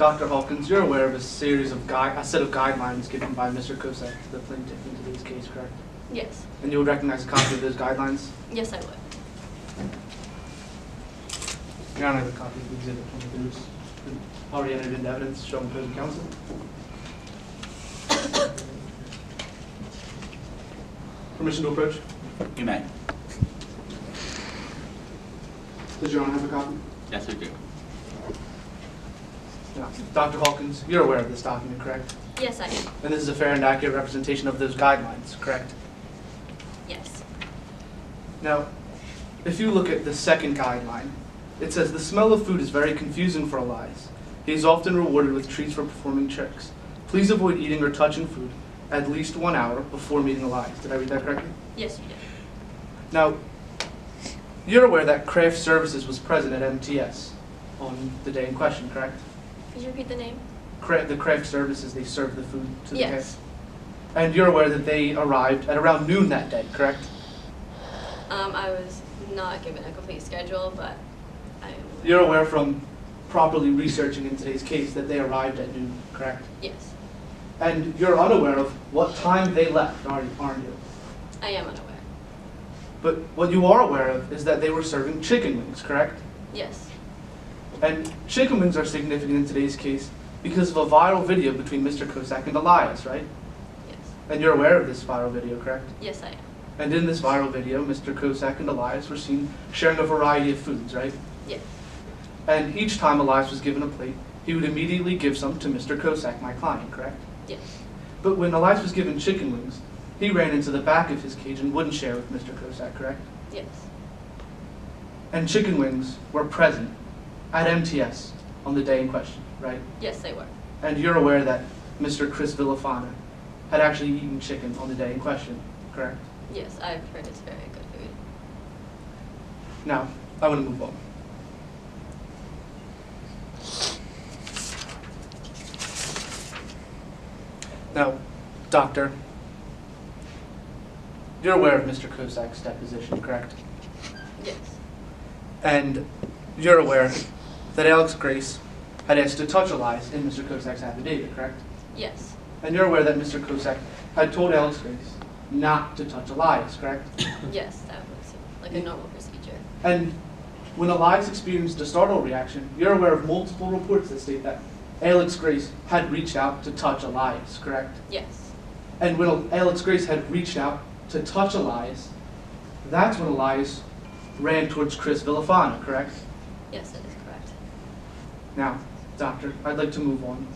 Dr. Hawkins, you're aware of a series of a set of guidelines given by Mr. Kosak to the plaintiff in today's case, correct? Yes. And you would recognize a copy of those guidelines? Yes, I would. Your Honor, I have a copy of the exhibit from the news. Already entered into evidence shown opposing counsel. Permission to approach? You may. Does Your Honor have a copy? Yes, I do. Now, Dr. Hawkins, you're aware of this document, correct? Yes, I am. And this is a fair and accurate representation of those guidelines, correct? Yes. Now, if you look at the second guideline, it says, the smell of food is very confusing for Elias. He is often rewarded with treats for performing tricks. Please avoid eating or touching food at least 1 hour before meeting Elias. Did I read that correctly? Yes, you did. Now, you're aware that Craft Services was present at MTS on the day in question, correct? Could you repeat the name? The Craft Services, they served the food to the Yes. guests. And you're aware that they arrived at around noon that day, correct? I was not given a complete schedule, but I am aware. You're aware from properly researching in today's case that they arrived at noon, correct? Yes. And you're unaware of what time they left, aren't you? I am unaware. But what you are aware of is that they were serving chicken wings, correct? Yes. And chicken wings are significant in today's case because of a viral video between Mr. Kosak and Elias, right? Yes. And you're aware of this viral video, correct? Yes, I am. And in this viral video, Mr. Kosak and Elias were seen sharing a variety of foods, right? Yes. And each time Elias was given a plate, he would immediately give some to Mr. Kosak, my client, correct? Yes. But when Elias was given chicken wings, he ran into the back of his cage and wouldn't share with Mr. Kosak, correct? Yes. And chicken wings were present at MTS on the day in question, right? Yes, they were. And you're aware that Mr. Chris Villafana had actually eaten chicken on the day in question, correct? Yes, I've heard it's very good food. Now, I want to move on. Now, Doctor, you're aware of Mr. Kosak's deposition, correct? Yes. And you're aware that Alex Grace had asked to touch Elias in Mr. Kosak's affidavit, correct? Yes. And you're aware that Mr. Kosak had told Alex Grace not to touch Elias, correct? Yes, that was like a normal procedure. And when Elias experienced a startle reaction, you're aware of multiple reports that state that Alex Grace had reached out to touch Elias, correct? Yes. And when Alex Grace had reached out to touch Elias, that's when Elias ran towards Chris Villafana, correct? Yes, that is correct. Now, Doctor, I'd like to move on.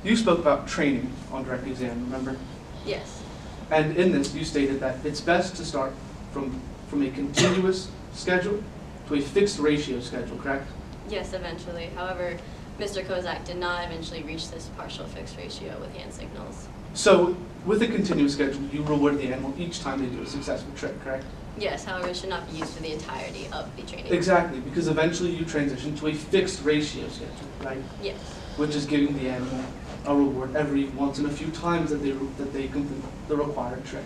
You spoke about training on direct exam, remember? Yes. And in this, you stated that it's best to start from a continuous schedule to a fixed ratio schedule, correct? Yes, eventually. However, Mr. Kozak did not eventually reach this partial fixed ratio with hand signals. So, with a continuous schedule, you reward the animal each time they do a successful trick, correct? Yes, however, it should not be used for the entirety of the training. Exactly, because eventually you transition to a fixed ratio schedule, right? Yes. Which is giving the animal a reward every once in a few times that they complete the required trick,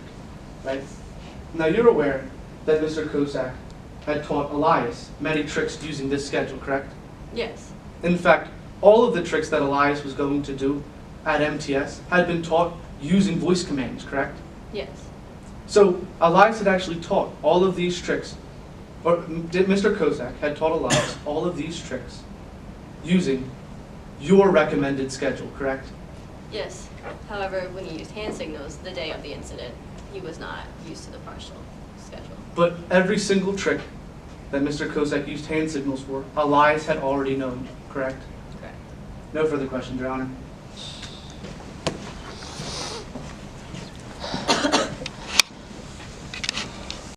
right? Now you're aware that Mr. Kosak had taught Elias many tricks using this schedule, correct? Yes. In fact, all of the tricks that Elias was going to do at MTS had been taught using voice commands, correct? Yes. So Elias had actually taught all of these tricks, or Mr. Kosak had taught Elias all of these tricks using your recommended schedule, correct? Yes. However, when he used hand signals the day of the incident, he was not used to the partial schedule. But every single trick that Mr. Kosak used hand signals for, Elias had already known, correct? Correct. No further questions, Your Honor.